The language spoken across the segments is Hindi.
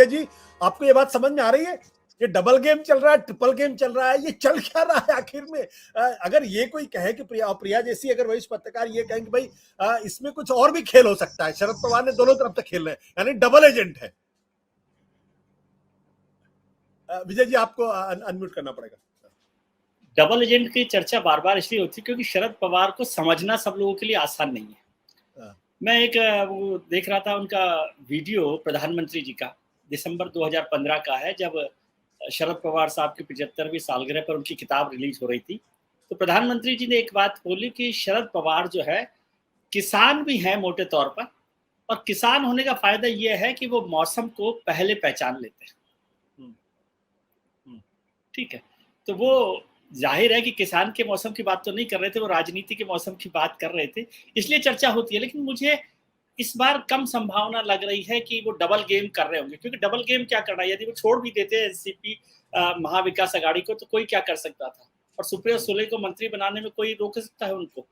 जी, आपको ये बात समझ में आ रही है? ये डबल गेम चल रहा है, ट्रिपल गेम चल रहा है, ये चल क्या रहा है आखिर में? अगर ये कोई कहे कि प्रिया जैसी अगर वरिष्ठ पत्रकार ये कहें कि भाई इसमें कुछ और भी खेल हो सकता है, शरद पवार ने दोनों तरफ से खेल रहे हैं, यानी डबल एजेंट है। विजय जी आपको अनम्यूट करना पड़ेगा। डबल एजेंट की चर्चा बार बार इसलिए होती है क्योंकि शरद पवार को समझना सब लोगों के लिए आसान नहीं है। मैं एक वो देख रहा था उनका वीडियो प्रधानमंत्री जी का, दिसंबर 2015 का है, जब शरद पवार साहब की 75वीं सालगिरह पर उनकी किताब रिलीज हो रही थी। तो प्रधानमंत्री जी ने एक बात बोली कि शरद पवार जो है किसान भी हैं मोटे तौर पर, और किसान होने का फायदा यह है कि वो मौसम को पहले पहचान लेते हैं। ठीक है, तो वो जाहिर है कि किसान के मौसम की बात तो नहीं कर रहे थे, वो राजनीति के मौसम की बात कर रहे थे, इसलिए चर्चा होती है। लेकिन मुझे इस बार कम संभावना लग रही है कि वो डबल गेम कर रहे होंगे, क्योंकि डबल गेम क्या करना है, यदि वो छोड़ भी देते एनसीपी महाविकास अघाड़ी को तो कोई क्या कर सकता था, और सुप्रिया सुले को मंत्री बनाने में कोई रोक सकता है उनको।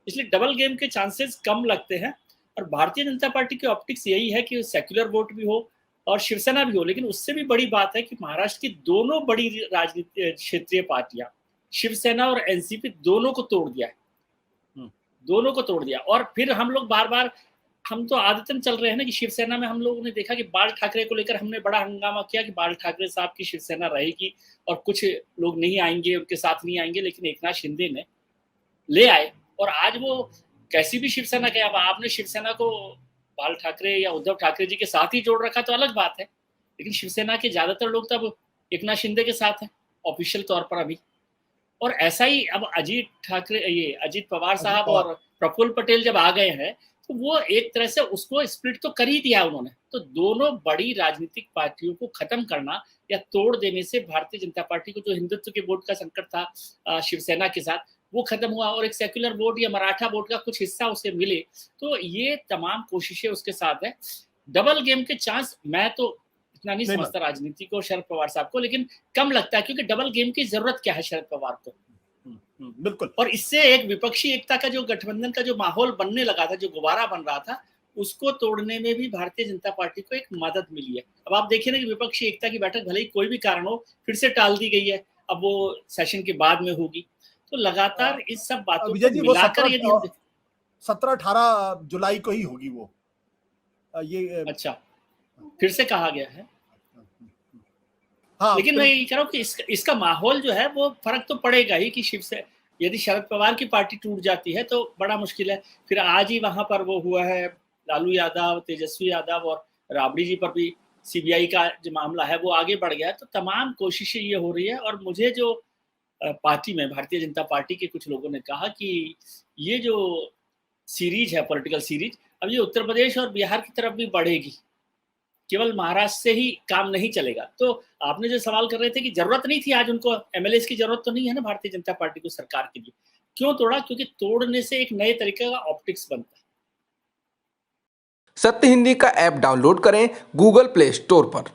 इसलिए डबल गेम के चांसेस कम लगते हैं। और भारतीय जनता पार्टी की ऑप्टिक्स यही है कि सेक्युलर वोट भी हो और शिवसेना भी हो, लेकिन उससे भी बड़ी बात है कि महाराष्ट्र की दोनों बड़ी राजनीतिक क्षेत्रीय पार्टियां, शिवसेना और एनसीपी, दोनों को तोड़ दिया है, दोनों को तोड़ दिया। और फिर हम लोग बार बार, हम तो आदतन चल रहे हैं ना कि शिवसेना में हम लोगों ने देखा कि बाल ठाकरे को लेकर हमने बड़ा हंगामा किया कि बाल ठाकरे साहब की शिवसेना रहेगी और कुछ लोग नहीं आएंगे, उनके साथ नहीं आएंगे, लेकिन एकनाथ शिंदे ने ले आए। और आज वो कैसी भी शिवसेना के, अब आपने शिवसेना को बाल ठाकरे या उद्धव ठाकरे जी के साथ ही जोड़ रखा तो अलग बात है, लेकिन शिवसेना के ज्यादातर लोग तो अब एकनाथ शिंदे के साथ हैं ऑफिशियल तौर पर अभी। और ऐसा ही अब अजीत पवार साहब और प्रफुल्ल पटेल जब आ गए हैं तो वो एक तरह से उसको स्प्लिट तो कर ही दिया उन्होंने। तो दोनों बड़ी राजनीतिक पार्टियों को खत्म करना या तोड़ देने से भारतीय जनता पार्टी को जो हिंदुत्व के वोट का संकट था शिवसेना के साथ, वो खत्म हुआ, और एक सेक्युलर वोट या मराठा वोट का कुछ हिस्सा उसे मिले। तो ये तमाम कोशिशें उसके साथ है। डबल गेम के चांस मैं तो इतना नहीं समझता राजनीति को, शरद पवार साहब को, लेकिन कम लगता है, क्योंकि डबल गेम की जरूरत क्या है शरद पवार को। बिल्कुल। और इससे एक विपक्षी एकता का जो गठबंधन का जो माहौल बनने लगा था, जो गुब्बारा बन रहा था, उसको तोड़ने में भी भारतीय जनता पार्टी को एक मदद मिली है। अब आप देखिए ना कि विपक्षी एकता की बैठक भले ही कोई भी कारण हो फिर से टाल दी गई है, अब वो सेशन के बाद में होगी। तो लगातार इस सब बातों को मिलाकर यदि 17-18 जुलाई को ही होगी वो, ये अच्छा फिर से कहा गया है। हाँ, लेकिन मैं ये कह रहा हूँ कि इसका माहौल जो है वो फर्क तो पड़ेगा ही कि यदि शरद पवार की पार्टी टूट जाती है तो बड़ा मुश्किल है। फिर आज ही वहां पर वो हुआ है, लालू यादव, तेजस्वी यादव और राबड़ी जी पर भी सीबीआई का जो मामला है वो आगे बढ़ गया है। तो तमाम कोशिशें ये हो रही है। और मुझे जो पार्टी में, भारतीय जनता पार्टी के कुछ लोगों ने कहा कि ये जो सीरीज है, पॉलिटिकल सीरीज, अब ये उत्तर प्रदेश और बिहार की तरफ भी बढ़ेगी, केवल महाराष्ट्र से ही काम नहीं चलेगा। तो आपने जो सवाल कर रहे थे कि जरूरत नहीं थी आज उनको, एमएलए की जरूरत तो नहीं है ना भारतीय जनता पार्टी को सरकार के लिए, क्यों तोड़ा? क्योंकि तोड़ने से एक नए तरीके का ऑप्टिक्स बनता है। सत्य हिंदी का ऐप डाउनलोड करें गूगल प्ले स्टोर पर।